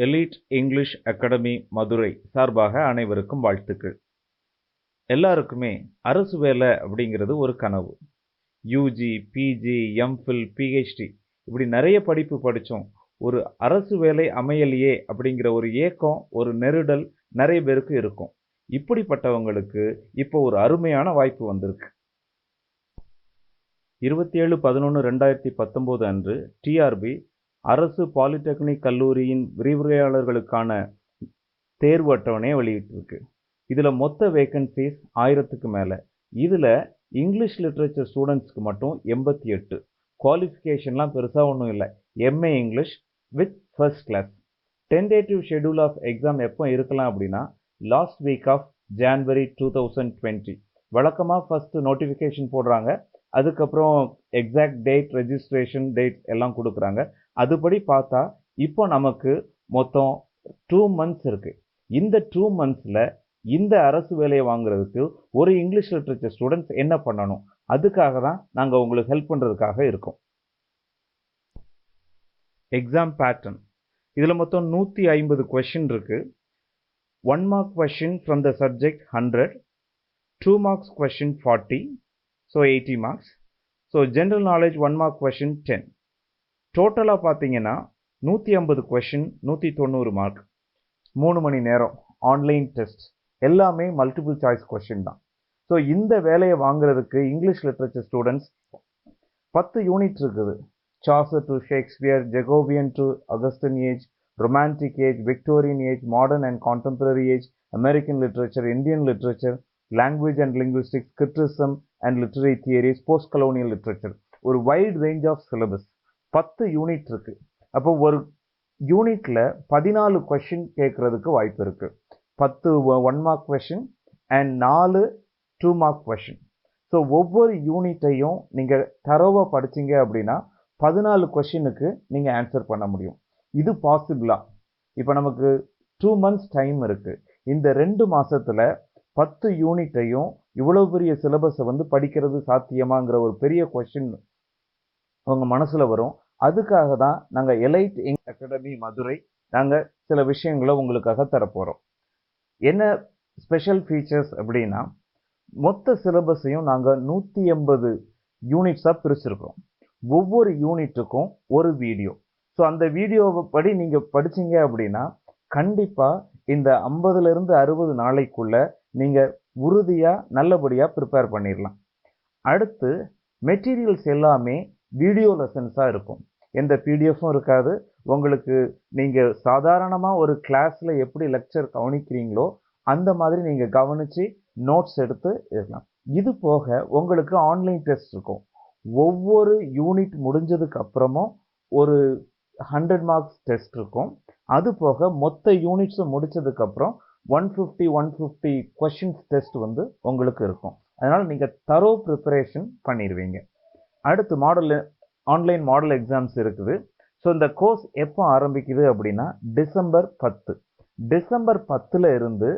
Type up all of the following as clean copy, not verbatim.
Elite English academy Madurai சார்பாக அனைவருக்கும் வாழ்த்துக்கள். எல்லாருக்குமே அரசு வேலை அப்படிங்கிறது ஒரு கனவு. யூஜி, பிஜி, எம்ஃபில், பிஹெச்டி இப்படி நிறைய படிப்பு படித்தோம். ஒரு அரசு வேலை அமையலையே அப்படிங்கிற ஒரு ஏக்கம், ஒரு நெருடல் நிறைய பேருக்கு இருக்கும். இப்படிப்பட்டவங்களுக்கு இப்போ ஒரு அருமையான வாய்ப்பு வந்திருக்கு. 27/11/2019 அன்று டிஆர்பி அரசு பாலிடெக்னிக் கல்லூரியின் விரிவுரையாளர்களுக்கான தேர்வு அட்டவணையை வெளியிட்டிருக்கு. இதில் மொத்த வேகன்சிஸ் 1000க்கு மேலே. இதில் இங்கிலீஷ் லிட்ரேச்சர் ஸ்டூடெண்ட்ஸ்க்கு மட்டும் 88. குவாலிஃபிகேஷன்லாம் பெருசாக ஒன்றும் இல்லை. MA English with first class. Tentative schedule of exam எப்போ இருக்கலாம் அப்படின்னா லாஸ்ட் வீக் ஆஃப் ஜான்வரி 2020. வழக்கமாக ஃபஸ்ட்டு நோட்டிஃபிகேஷன் போடுறாங்க, அதுக்கப்புறம் எக்ஸாக்ட் டேட், ரெஜிஸ்ட்ரேஷன் டேட் எல்லாம் கொடுக்குறாங்க. அதுபடி பார்த்தா இப்போ நமக்கு மொத்தம் 2 months இருக்குது. இந்த 2 monthsல இந்த அரசு வேலையை வாங்குறதுக்கு ஒரு இங்கிலீஷ் லிட்ரேச்சர் ஸ்டூடெண்ட்ஸ் என்ன பண்ணணும், அதுக்காக தான் நாங்கள் உங்களுக்கு ஹெல்ப் பண்ணுறதுக்காக இருக்கோம். எக்ஸாம் பேட்டர்ன் இதில் மொத்தம் 150 கொஷின் இருக்குது. 1 mark question from the subject 100, 2 marks question 40, so 80 marks. So general knowledge 1 mark question 10. டோட்டலாக பார்த்தீங்கன்னா 150 கொஷின், 190 மார்க். 3 மணி நேரம் ஆன்லைன் டெஸ்ட், எல்லாமே மல்டிபிள் சாய்ஸ் கொஷின் தான். ஸோ இந்த வேலையை வாங்குறதுக்கு இங்கிலீஷ் லிட்ரேச்சர் ஸ்டூடெண்ட்ஸ் 10 யூனிட் இருக்குது. Chaucer to Shakespeare, Jacobean to Augustan age, romantic age, Victorian age, modern and contemporary age, American literature, Indian literature, language and linguistics, criticism and literary theories, post colonial literature. ஒரு wide range of syllabus. 10 unit இருக்கு. அப்போ ஒரு யூனிட்ல 14 question கேட்கறதுக்கு வாய்ப்பு இருக்கு. 10 1 mark question and 4 2 mark question. So ஒவ்வொரு யூனிட்டையும் நீங்கள் தரோவா படிச்சீங்க அப்படின்னா 14 கொஷினுக்கு நீங்கள் ஆன்சர் பண்ண முடியும். இது பாசிபிளா? இப்போ நமக்கு 2 months டைம் இருக்கு. இந்த 2 மாசத்துல 10 யூனிட்டையும் இவ்வளவு பெரிய சிலபஸை படிக்கிறது சாத்தியமாங்கிற ஒரு பெரிய கொஷின் உங்க மனசுல வரும். அதுக்காக தான் நாங்கள் எலைட் இங்கிலீஷ் அகாடமி மதுரை நாங்கள் சில விஷயங்களை உங்களுக்காக தரப்போகிறோம். என்ன ஸ்பெஷல் ஃபீச்சர்ஸ் அப்படின்னா, மொத்த சிலபஸையும் நாங்கள் 180 யூனிட்ஸாக பிரிச்சிருக்கிறோம். ஒவ்வொரு யூனிட்டுக்கும் ஒரு வீடியோ. ஸோ அந்த வீடியோவை படி நீங்கள் படிச்சீங்க அப்படின்னா கண்டிப்பாக இந்த 50லேருந்து 60 நாளைக்குள்ள நீங்கள் உறுதியாக நல்லபடியாக ப்ரிப்பேர் பண்ணிடலாம். அடுத்து மெட்டீரியல்ஸ் எல்லாமே வீடியோ லெசன்ஸாக இருக்கும். எந்த பிடிஎஃப்பும் இருக்காது. உங்களுக்கு நீங்கள் சாதாரணமாக ஒரு கிளாஸில் எப்படி லெக்சர் கவனிக்கிறீங்களோ அந்த மாதிரி நீங்கள் கவனித்து நோட்ஸ் எடுத்து இருக்கலாம். இது போக உங்களுக்கு ஆன்லைன் டெஸ்ட் இருக்கும். ஒவ்வொரு யூனிட் முடிஞ்சதுக்கு அப்புறமும் ஒரு 100 marks டெஸ்ட் இருக்கும். அது போக மொத்த யூனிட்ஸும் முடிச்சதுக்கப்புறம் 150 கொஷின்ஸ் டெஸ்ட் உங்களுக்கு இருக்கும். அதனால் நீங்கள் தரோ ப்ரிப்பரேஷன் பண்ணிடுவீங்க. அடுத்து ஆன்லைன் மாடல் எக்ஸாம்ஸ் இருக்குது. ஸோ இந்த கோர்ஸ் எப்போ ஆரம்பிக்குது அப்படின்னா டிசம்பர் 10. டிசம்பர் 10ல் இருந்து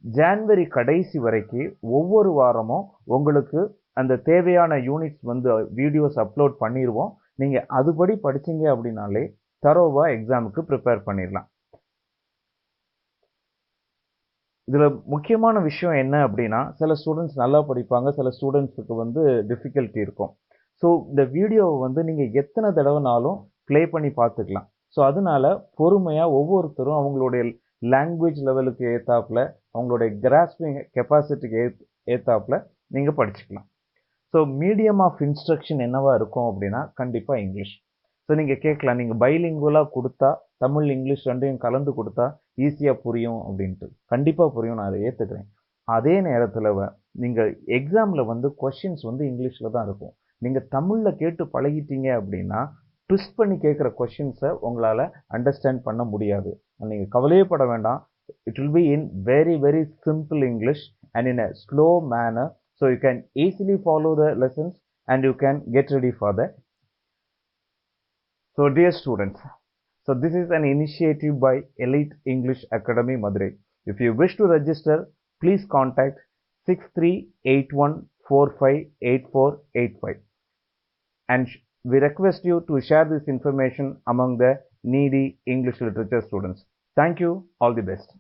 ஜான்வரி கடைசி வரைக்கும் ஒவ்வொரு வாரமும் உங்களுக்கு அந்த தேவையான யூனிட்ஸ் வீடியோஸ் அப்லோட் பண்ணிடுவோம். நீங்கள் அதுபடி படிச்சீங்க அப்படின்னாலே தரோவா எக்ஸாமுக்கு ப்ரிப்பேர் பண்ணிடலாம். இதில் முக்கியமான விஷயம் என்ன அப்படின்னா, சில ஸ்டூடெண்ட்ஸ் நல்லா படிப்பாங்க, சில ஸ்டூடெண்ட்ஸுக்கு டிஃபிகல்ட்டி இருக்கும். ஸோ இந்த வீடியோவை நீங்கள் எத்தனை தடவைனாலும் ப்ளே பண்ணி பார்த்துக்கலாம். ஸோ அதனால பொறுமையாக ஒவ்வொருத்தரும் அவங்களுடைய லாங்குவேஜ் லெவலுக்கு ஏற்றாப்புல, அவங்களுடைய கிராஸ்பிங் கெப்பாசிட்டிக்கு ஏற்றாப்புல நீங்கள் படிச்சுக்கலாம். ஸோ மீடியம் ஆஃப் இன்ஸ்ட்ரக்ஷன் என்னவா இருக்கும் அப்படின்னா கண்டிப்பாக இங்கிலீஷ். ஸோ நீங்கள் கேட்கலாம், நீங்கள் பைலிங்குவலாக கொடுத்தா, தமிழ் இங்கிலீஷ் ரெண்டையும் கலந்து கொடுத்தா ஈஸியாக புரியும் அப்படின்ட்டு. கண்டிப்பாக புரியும், நான் அதை ஏற்றுக்கிறேன். அதே நேரத்தில் நீங்கள் எக்ஸாமில் கொஷின்ஸ் இங்கிலீஷில் தான் இருக்கும். நீங்கள் தமிழில் கேட்டு பழகிட்டீங்க அப்படின்னா ட்விஸ்ட் பண்ணி கேட்குற கொஷின்ஸை உங்களால் அண்டர்ஸ்டாண்ட் பண்ண முடியாது. நீங்கள் கவலையே பட வேண்டாம். It will be in very very simple English and in a slow manner. So you can easily follow the lessons and you can get ready for the. So dear students, so this is an initiative by Elite English Academy Madurai. If you wish to register, please contact 6381458485 and we request you to share this information among the needy English literature students. Thank you. All the best.